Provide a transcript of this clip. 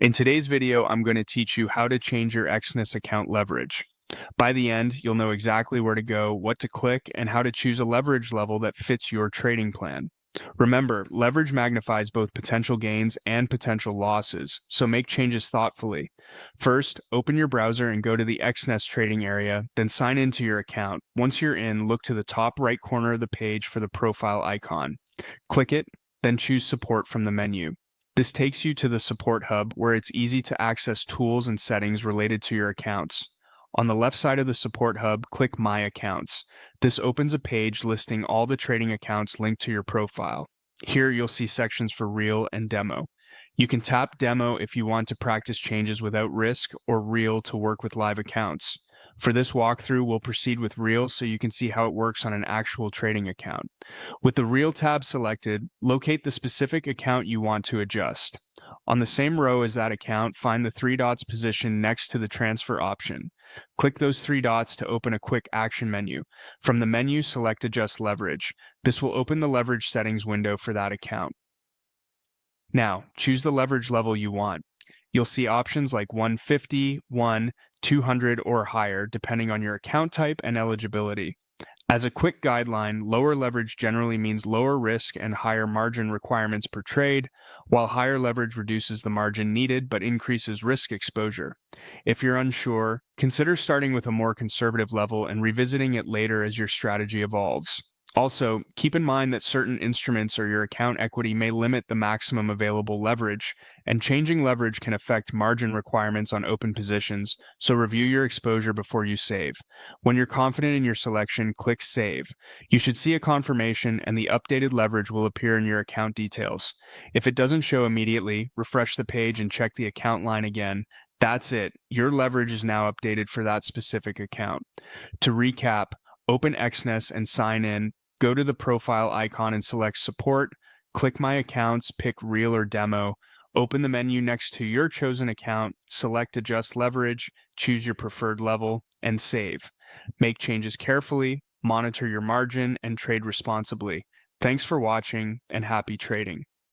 In today's video, I'm going to teach you how to change your Exness account leverage. By the end, you'll know exactly where to go, what to click, and how to choose a leverage level that fits your trading plan. Remember, leverage magnifies both potential gains and potential losses, so make changes thoughtfully. First, open your browser and go to the Exness trading area, then sign into your account. Once you're in, look to the top right corner of the page for the profile icon. Click it, then choose Support from the menu. This takes you to the Support Hub, where it's easy to access tools and settings related to your accounts. On the left side of the Support Hub, click My Accounts. This opens a page listing all the trading accounts linked to your profile. Here you'll see sections for Real and Demo. You can tap Demo if you want to practice changes without risk, or Real to work with live accounts. For this walkthrough, we'll proceed with Real so you can see how it works on an actual trading account. With the Real tab selected, locate the specific account you want to adjust. On the same row as that account, find the three dots positioned next to the transfer option. Click those three dots to open a quick action menu. From the menu, select Adjust Leverage. This will open the leverage settings window for that account. Now, choose the leverage level you want. You'll see options like 150, 1, 200, or higher, depending on your account type and eligibility. As a quick guideline, lower leverage generally means lower risk and higher margin requirements per trade, while higher leverage reduces the margin needed but increases risk exposure. If you're unsure, consider starting with a more conservative level and revisiting it later as your strategy evolves. Also, keep in mind that certain instruments or your account equity may limit the maximum available leverage, and changing leverage can affect margin requirements on open positions, so review your exposure before you save. When you're confident in your selection, click Save. You should see a confirmation and the updated leverage will appear in your account details. If it doesn't show immediately, refresh the page and check the account line again. That's it. Your leverage is now updated for that specific account. To recap, open Exness and sign in. Go to the profile icon and select Support. Click My Accounts, pick Real or Demo. Open the menu next to your chosen account, select Adjust Leverage, choose your preferred level, and save. Make changes carefully, monitor your margin, and trade responsibly. Thanks for watching, and happy trading.